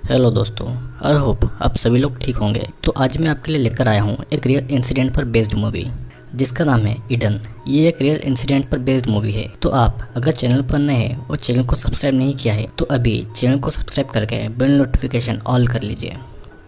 Hello दोस्तों, I hope आप सभी लोग ठीक होंगे। तो आज मैं आपके लिए लेकर आया हूँ एक रियल इंसिडेंट पर बेस्ड मूवी जिसका नाम है ईडन। ये एक रियल इंसिडेंट पर बेस्ड मूवी है। तो आप अगर चैनल पर नए हैं और चैनल को सब्सक्राइब नहीं किया है तो अभी चैनल को सब्सक्राइब करके बेल नोटिफिकेशन ऑल कर लीजिए।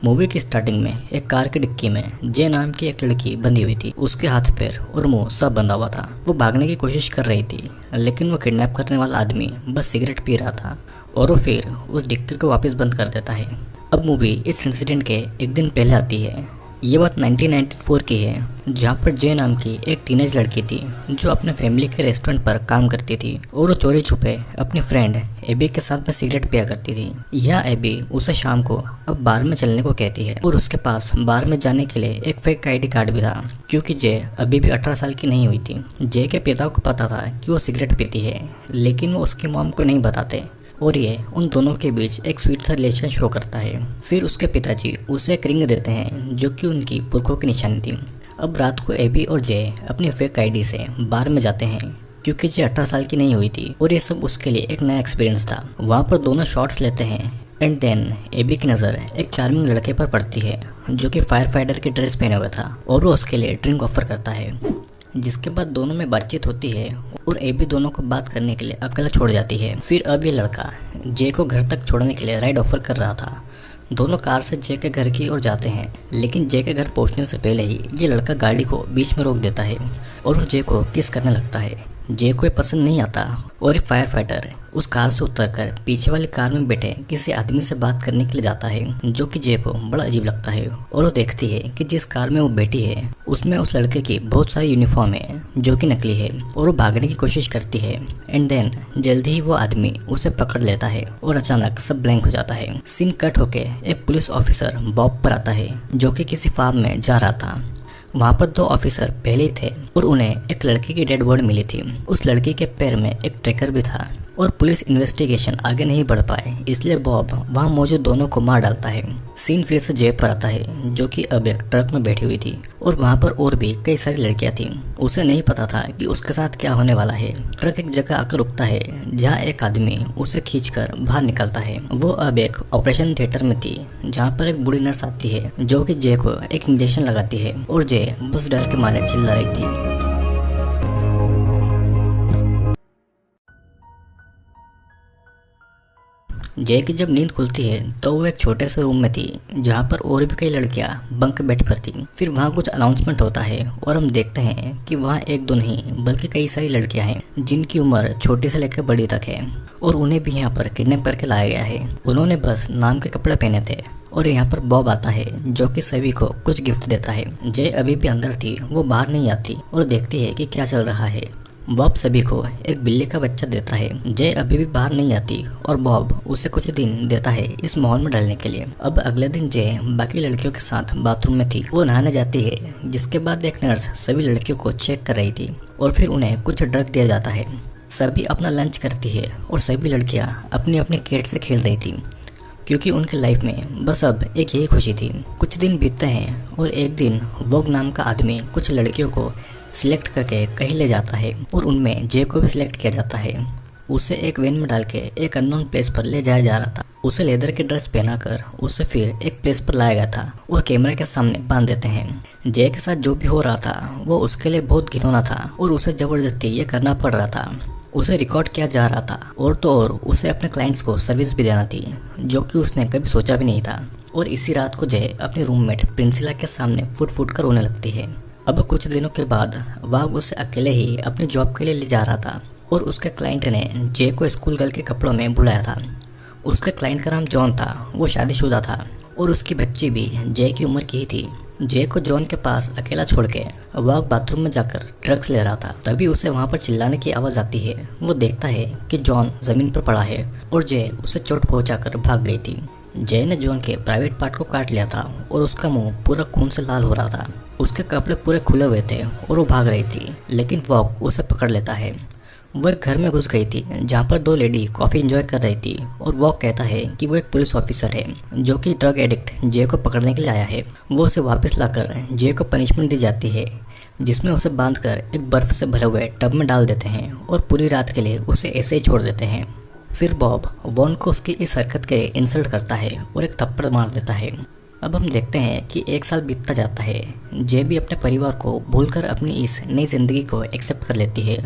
मूवी की स्टार्टिंग में एक कार की डिक्की में जे नाम की एक लड़की बंधी हुई थी। उसके हाथ पैर और मुंह सब बंधा हुआ था। वो भागने की कोशिश कर रही थी, लेकिन वो किडनैप करने वाला आदमी बस सिगरेट पी रहा था और वो फिर उस डिक्की को वापस बंद कर देता है। अब मूवी इस इंसिडेंट के एक दिन पहले आती है। ये बात 1994 की है, जहाँ पर जे नाम की एक टीनेज लड़की थी जो अपने फैमिली के रेस्टोरेंट पर काम करती थी और वो चोरी छुपे अपनी फ्रेंड एबी के साथ में सिगरेट पिया करती थी। यह एबी उसे शाम को अब बार में चलने को कहती है और उसके पास बार में जाने के लिए एक फेक आईडी कार्ड भी था, क्योंकि जे अभी भी 18 साल की नहीं हुई थी। जे के पिता को पता था कि वो सिगरेट पीती है, लेकिन वो उसकी मॉम को नहीं बताते और ये उन दोनों के बीच एक स्वीट सा रिलेशन शो करता है। फिर उसके पिताजी उसे एक रिंग देते हैं जो कि उनकी पुरखों की निशानी थी। अब रात को एबी और जे अपनी फेक आईडी से बार में जाते हैं, क्योंकि जे 18 साल की नहीं हुई थी और ये सब उसके लिए एक नया एक्सपीरियंस था। वहाँ पर दोनों शॉट्स लेते हैं एंड देन एबी की नज़र एक चार्मिंग लड़के पर पड़ती है जो कि फायर फाइटर की ड्रेस पहने हुआ था और वो उसके लिए ड्रिंक ऑफर करता है। जिसके बाद दोनों में बातचीत होती है और एबी दोनों को बात करने के लिए अकेला छोड़ जाती है। फिर अब ये लड़का जे को घर तक छोड़ने के लिए राइड ऑफर कर रहा था। दोनों कार से जे के घर की ओर जाते हैं, लेकिन जे के घर पहुंचने से पहले ही ये लड़का गाड़ी को बीच में रोक देता है और वो जे को किस करने लगता है। जे को ये पसंद नहीं आता और ये फायर फाइटर उस कार से उतरकर पीछे वाली कार में बैठे किसी आदमी से बात करने के लिए जाता है, जो कि जे को बड़ा अजीब लगता है। और वो देखती है कि जिस कार में वो बैठी है उसमें उस लड़के की बहुत सारी यूनिफॉर्म है जो कि नकली है और वो भागने की कोशिश करती है एंड देन जल्दी ही वो आदमी उसे पकड़ लेता है और अचानक सब ब्लैंक हो जाता है। सीन कट होके एक पुलिस ऑफिसर बॉब पर आता है जो कि किसी फार्म में जा रहा था। वहाँ पर दो ऑफिसर पहले ही थे और उन्हें एक लड़की की डेड बॉडी मिली थी। उस लड़की के पैर में एक ट्रैकर भी था और पुलिस इन्वेस्टिगेशन आगे नहीं बढ़ पाए, इसलिए बॉब वहाँ मौजूद दोनों को मार डालता है। सीन फिर से जे पर आता है जो कि अब एक ट्रक में बैठी हुई थी और वहाँ पर और भी कई सारी लड़कियाँ थीं। उसे नहीं पता था कि उसके साथ क्या होने वाला है। ट्रक एक जगह आकर रुकता है जहाँ एक आदमी उसे खींचकर बाहर निकलता है। वो अब एक ऑपरेशन थिएटर में थी जहाँ पर एक बूढ़ी नर्स आती है जो कि जे को एक इंजेक्शन लगाती है और जे बस डर के मारे चिल्ला रही थी। जे की जब नींद खुलती है तो वो एक छोटे से रूम में थी जहाँ पर और भी कई लड़कियाँ बंक बेड पर थी। फिर वहाँ कुछ अनाउंसमेंट होता है और हम देखते हैं कि वहाँ एक दो नहीं बल्कि कई सारी लड़कियाँ हैं जिनकी उम्र छोटी से लेकर बड़ी तक है और उन्हें भी यहाँ पर किडनैप करके लाया गया है। उन्होंने बस नाम के कपड़े पहने थे और यहाँ पर बॉब आता है जो कि सभी को कुछ गिफ्ट देता है। जे अभी भी अंदर थी, वो बाहर नहीं आती और देखती है कि क्या चल रहा है। बॉब सभी को एक बिल्ली का बच्चा देता है। जे अभी भी बाहर नहीं आती और बॉब उसे कुछ दिन देता है इस माहौल में ढलने के लिए। अब अगले दिन जे बाकी लड़कियों के साथ बाथरूम में थी। वो नहाने जाती है, जिसके बाद एक नर्स सभी लड़कियों को चेक कर रही थी और फिर उन्हें कुछ ड्रग दिया जाता है। सभी अपना लंच करती है और सभी लड़कियाँ अपनी अपनी कैट से खेल रही थी, क्योंकि उनकी लाइफ में बस अब एक यही खुशी थी। कुछ दिन बीतते हैं और एक दिन वोग नाम का आदमी कुछ लड़कियों को सिलेक्ट करके कहीं ले जाता है और उनमें जे को भी सिलेक्ट किया जाता है। उसे एक वैन में डाल के एक अननोन प्लेस पर ले जाया जा रहा था। उसे लेदर की ड्रेस पहनाकर उसे फिर एक प्लेस पर लाया गया था और कैमरे के सामने बांध देते हैं। जे के साथ जो भी हो रहा था वो उसके लिए बहुत घिनौना था और उसे जबरदस्ती ये करना पड़ रहा था। उसे रिकॉर्ड किया जा रहा था और तो और उसे अपने क्लाइंट्स को सर्विस भी देना थी, जो कि उसने कभी सोचा भी नहीं था। और इसी रात को जे अपनी रूममेट प्रिंसिला के सामने फुट फुट कर रोने लगती है। अब कुछ दिनों के बाद वाग उसे अकेले ही अपनी जॉब के लिए ले जा रहा था और उसके क्लाइंट ने जे को स्कूल गर्ल के कपड़ों में बुलाया था। उसके क्लाइंट का नाम जॉन था, वो शादीशुदा था और उसकी बच्ची भी जे की उम्र की ही थी। जे को जॉन के पास अकेला छोड़ के वाग बाथरूम में जाकर ड्रग्स ले रहा था। तभी उसे वहाँ पर चिल्लाने की आवाज़ आती है। वो देखता है कि जॉन ज़मीन पर पड़ा है और जे उसे चोट पहुँचाकर भाग गई थी। जे ने जॉन के प्राइवेट पार्ट को काट लिया था और उसका मुंह पूरा खून से लाल हो रहा था। उसके कपड़े पूरे खुले हुए थे और वो भाग रही थी, लेकिन वॉग उसे पकड़ लेता है। वो एक घर में घुस गई थी जहाँ पर दो लेडी कॉफ़ी एंजॉय कर रही थी और वॉग कहता है कि वो एक पुलिस ऑफिसर है जो कि ड्रग एडिक्ट जे को पकड़ने के लिए आया है। वो उसे वापस लाकर जे को पनिशमेंट दी जाती है, जिसमें उसे बांधकर एक बर्फ़ से भरे हुए टब में डाल देते हैं और पूरी रात के लिए उसे ऐसे ही छोड़ देते हैं। फिर बॉब वॉन को उसकी इस हरकत के इंसल्ट करता है और एक थप्पड़ मार देता है। अब हम देखते हैं कि 1 साल बीतता जाता है। जे भी अपने परिवार को भूलकर अपनी इस नई जिंदगी को एक्सेप्ट कर लेती है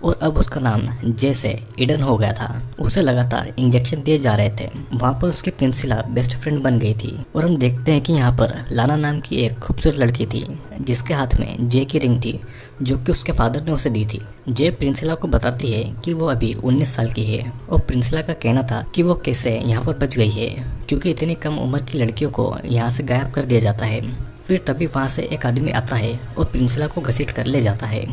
और अब उसका नाम जे से ईडन हो गया था। उसे लगातार इंजेक्शन दिए जा रहे थे। वहाँ पर उसकी प्रिंसिला बेस्ट फ्रेंड बन गई थी और हम देखते हैं कि यहाँ पर लाना नाम की एक खूबसूरत लड़की थी जिसके हाथ में जे की रिंग थी जो कि उसके फादर ने उसे दी थी। जे प्रिंसिला को बताती है कि वो अभी 19 साल की है और प्रिंसिला का कहना था कि वो कैसे यहाँ पर बच गई है क्योंकि इतनी कम उम्र की लड़कियों को यहाँ से गायब कर दिया जाता है। फिर तभी वहाँ से एक आदमी आता है और प्रिंसिला को घसीट कर ले जाता है।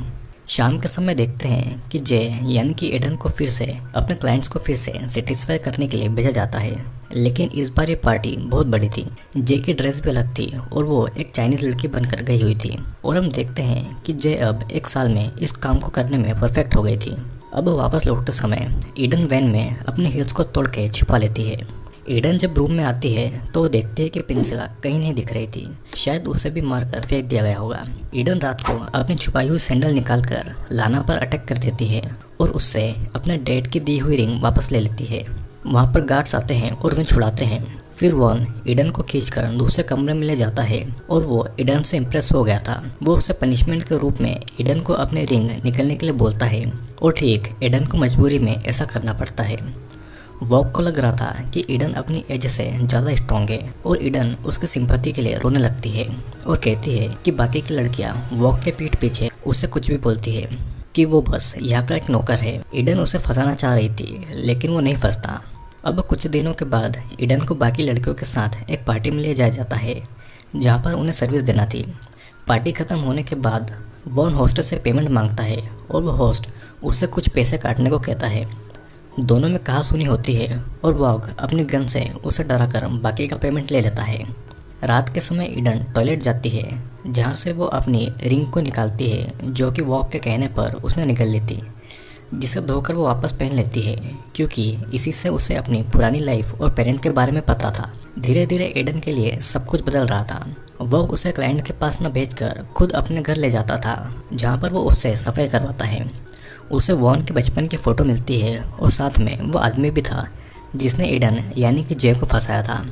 शाम के समय देखते हैं कि जे यानी कि एडन को फिर से अपने क्लाइंट्स को फिर से सेटिस्फाई करने के लिए भेजा जाता है, लेकिन इस बार ये पार्टी बहुत बड़ी थी। जे की ड्रेस भी अलग थी और वो एक चाइनीज लड़की बनकर गई हुई थी और हम देखते हैं कि जे अब 1 साल में इस काम को करने में परफेक्ट हो गई थी। अब वापस लौटते समय ईडन वैन में अपने हील्स को तोड़ के छिपा लेती है। ईडन जब रूम में आती है तो वो देखती है कि प्रिंसिला कहीं नहीं दिख रही थी, शायद उसे भी मारकर फेंक दिया गया होगा। ईडन रात को अपनी छुपाई हुई सैंडल निकालकर लाना पर अटैक कर देती है और उससे अपने डैड की दी हुई रिंग वापस ले लेती है। वहाँ पर गार्ड्स आते हैं और उन्हें छुड़ाते हैं। फिर वॉन ईडन को खींचकर दूसरे कमरे में ले जाता है और वो ईडन से इम्प्रेस हो गया था। वो उसे पनिशमेंट के रूप में ईडन को अपनी रिंग निकलने के लिए बोलता है और ठीक ईडन को मजबूरी में ऐसा करना पड़ता है। वॉक को लग रहा था कि ईडन अपनी एज से ज़्यादा स्ट्रॉन्ग है और ईडन उसकी सिंपैथी के लिए रोने लगती है और कहती है कि बाकी की लड़कियां वॉक के पीठ पीछे उससे कुछ भी बोलती है कि वो बस यहाँ का एक नौकर है। ईडन उसे फंसाना चाह रही थी लेकिन वो नहीं फंसता। अब कुछ दिनों के बाद ईडन को बाकी लड़कियों के साथ एक पार्टी में ले जाया जाता है जहाँ पर उन्हें सर्विस देना थी। पार्टी ख़त्म होने के बाद वॉन होस्ट से पेमेंट मांगता है और वो होस्ट उससे कुछ पैसे काटने को कहता है। दोनों में कहा सुनी होती है और वॉग अपनी गन से उसे डराकर बाकी का पेमेंट ले लेता है। रात के समय ईडन टॉयलेट जाती है जहाँ से वो अपनी रिंग को निकालती है जो कि वॉग के कहने पर उसने निकल ली थी, जिसे धोकर वो वापस पहन लेती है क्योंकि इसी से उसे अपनी पुरानी लाइफ और पेरेंट के बारे में पता था। धीरे धीरे ईडन के लिए सब कुछ बदल रहा था। वॉग उसे क्लाइंट के पास न भेजकर खुद अपने घर ले जाता था जहाँ पर वो उससे सफाई करवाता है। उसे वॉन के बचपन की फ़ोटो मिलती है और साथ में वो आदमी भी था जिसने ईडन यानी कि जे को फंसाया था।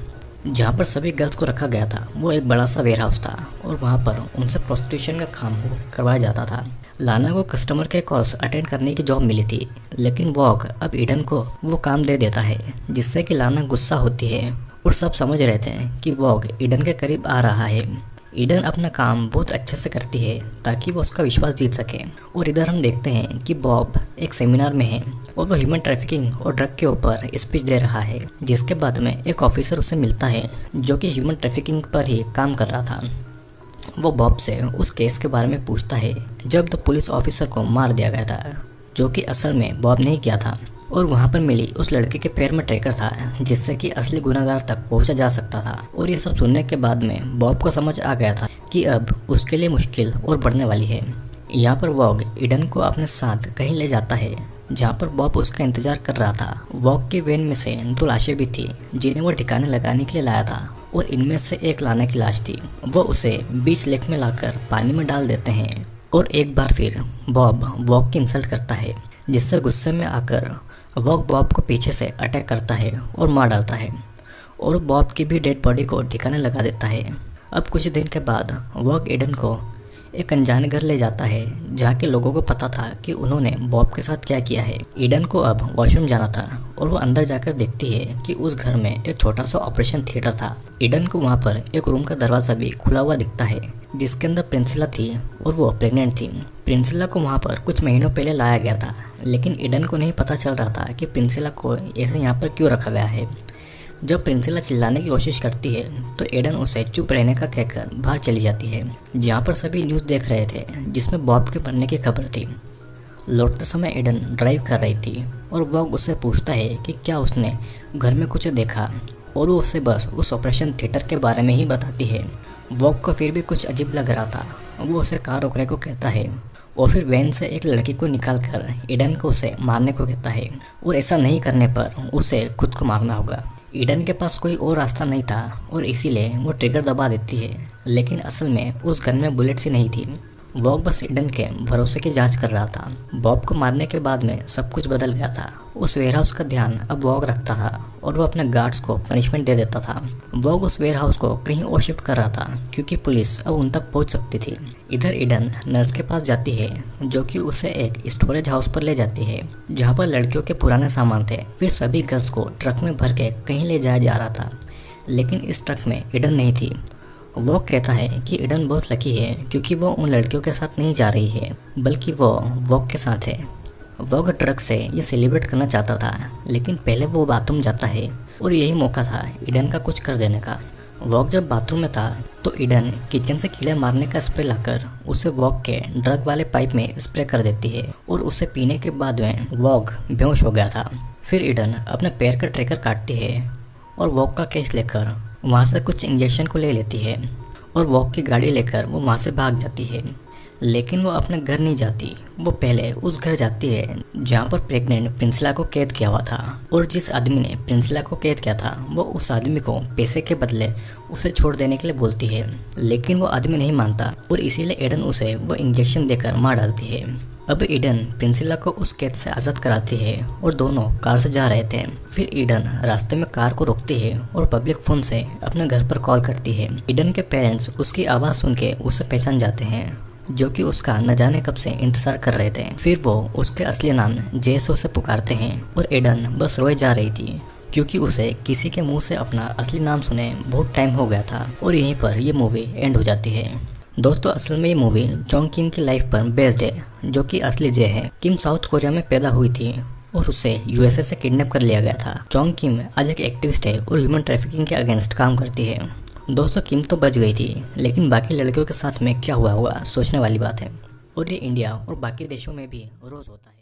जहाँ पर सभी गर्ल्स को रखा गया था वो एक बड़ा सा वेयर हाउस था और वहाँ पर उनसे प्रोस्टिट्यूशन का काम करवाया जाता था। लाना को कस्टमर के कॉल्स अटेंड करने की जॉब मिली थी, लेकिन वॉग अब ईडन को वो काम दे देता है जिससे कि लाना गुस्सा होती है और सब समझ रहे थे कि वॉग ईडन के करीब आ रहा है। ईडन अपना काम बहुत अच्छे से करती है ताकि वो उसका विश्वास जीत सके। और इधर हम देखते हैं कि बॉब एक सेमिनार में है और वो ह्यूमन ट्रैफिकिंग और ड्रग के ऊपर स्पीच दे रहा है, जिसके बाद में एक ऑफिसर उसे मिलता है जो कि ह्यूमन ट्रैफिकिंग पर ही काम कर रहा था। वो बॉब से उस केस के बारे में पूछता है जब तो पुलिस ऑफिसर को मार दिया गया था, जो कि असल में बॉब नहीं किया था। और वहाँ पर मिली उस लड़के के पैर में ट्रैकर था जिससे कि असली गुनहगार तक पहुँचा जा सकता था। और ये सब सुनने के बाद में बॉब को समझ आ गया था कि अब उसके लिए मुश्किल और बढ़ने वाली है। यहाँ पर वॉग ईडन को अपने साथ कहीं ले जाता है जहाँ पर बॉब उसका इंतजार कर रहा था। वॉग की वैन में से 2 लाशें भी थी जिन्हें वो ठिकाने लगाने के लिए लाया था और इनमें से एक लाना की लाश थी। वो उसे बीच लेक में लाकर पानी में डाल देते हैं और एक बार फिर बॉब वॉग की इंसल्ट करता है, जिससे गुस्से में आकर वॉग बॉब को पीछे से अटैक करता है और मार डालता है और बॉब की भी डेड बॉडी को ठिकाने लगा देता है। अब कुछ दिन के बाद वॉग ईडन को एक अनजाने घर ले जाता है जहाँ के लोगों को पता था कि उन्होंने बॉब के साथ क्या किया है। ईडन को अब वॉशरूम जाना था और वो अंदर जाकर देखती है कि उस घर में एक छोटा सा ऑपरेशन थिएटर था। ईडन को वहाँ पर एक रूम का दरवाज़ा भी खुला हुआ दिखता है जिसके अंदर प्रिंसिला थी और वो प्रेग्नेंट थी। प्रिंसिला को वहाँ पर कुछ महीनों पहले लाया गया था, लेकिन ईडन को नहीं पता चल रहा था कि प्रिंसिला को ऐसे यहाँ पर क्यों रखा गया है। जब प्रिंसिला चिल्लाने की कोशिश करती है तो ईडन उसे चुप रहने का कहकर बाहर चली जाती है, जहाँ पर सभी न्यूज़ देख रहे थे जिसमें बॉब के मरने की खबर थी। लौटते समय ईडन ड्राइव कर रही थी और वॉग उससे पूछता है कि क्या उसने घर में कुछ देखा और वो उसे बस उस ऑपरेशन थिएटर के बारे में ही बताती है। वॉग को फिर भी कुछ अजीब लग रहा था। वो उसे कार रोकने को कहता है और फिर वैन से एक लड़की को निकालकर ईडन को उसे मारने को कहता है और ऐसा नहीं करने पर उसे खुद को मारना होगा। ईडन के पास कोई और रास्ता नहीं था और इसीलिए वो ट्रिगर दबा देती है, लेकिन असल में उस गन में बुलेट्स ही नहीं थी। वॉग बस ईडन के भरोसे की जांच कर रहा था। बॉब को मारने के बाद में सब कुछ बदल गया था। उस वेयरहाउस का ध्यान अब वॉग रखता था और वो अपने गार्ड्स को पनिशमेंट दे देता था। वॉग उस वेयरहाउस को कहीं और शिफ्ट कर रहा था क्योंकि पुलिस अब उन तक पहुंच सकती थी। इधर ईडन नर्स के पास जाती है जो कि उसे एक स्टोरेज हाउस पर ले जाती है जहाँ पर लड़कियों के पुराने सामान थे। फिर सभी गर्ल्स को ट्रक में भर के कहीं ले जाया जा रहा था, लेकिन इस ट्रक में ईडन नहीं थी। वो कहता है कि ईडन बहुत लकी है क्योंकि वो उन लड़कियों के साथ नहीं जा रही है बल्कि वो वॉग के साथ है। वॉग ट्रक से ये सेलिब्रेट करना चाहता था, लेकिन पहले वो बाथरूम जाता है और यही मौका था ईडन का कुछ कर देने का। वॉग जब बाथरूम में था तो ईडन किचन से कीड़े मारने का स्प्रे लाकर उसे वॉग के ड्रग वाले पाइप में स्प्रे कर देती है और उसे पीने के बाद में वॉग बेहोश हो गया था। फिर ईडन अपने पैर का ट्रैकर काटती है और वॉग का केस लेकर वहाँ से कुछ इंजेक्शन को ले लेती है और वॉग की गाड़ी लेकर वो वहाँ से भाग जाती है। लेकिन वो अपने घर नहीं जाती, वो पहले उस घर जाती है जहाँ पर प्रेग्नेंट प्रिंसिला को कैद किया हुआ था। और जिस आदमी ने प्रिंसिला को कैद किया था वो उस आदमी को पैसे के बदले उसे छोड़ देने के लिए बोलती है, लेकिन वो आदमी नहीं मानता और इसीलिए ईडन उसे वो इंजेक्शन देकर मार डालती है। अब ईडन प्रिंसिला को उस कैद से आज़ाद कराती है और दोनों कार से जा रहे थे। फिर ईडन रास्ते में कार को रोकती है और पब्लिक फ़ोन से अपने घर पर कॉल करती है। ईडन के पेरेंट्स उसकी आवाज़ सुन के उसे पहचान जाते हैं जो कि उसका न जाने कब से इंतजार कर रहे थे। फिर वो उसके असली नाम जेसो से पुकारते हैं और ईडन बस रोए जा रही थी क्योंकि उसे किसी के मुंह से अपना असली नाम सुने बहुत टाइम हो गया था। और यहीं पर ये मूवी एंड हो जाती है। दोस्तों, असल में ये मूवी चोंग किम की लाइफ पर बेस्ड है जो कि असली जे है। किम साउथ कोरिया में पैदा हुई थी और उसे यूएसए से किडनैप कर लिया गया था। चोंग किम आज एक एक्टिविस्ट है और ह्यूमन ट्रैफिकिंग के अगेंस्ट काम करती है। दोस्तों, किम तो बच गई थी, लेकिन बाकी लड़कियों के साथ में क्या हुआ होगा सोचने वाली बात है। और ये इंडिया और बाकी देशों में भी रोज़ होता है।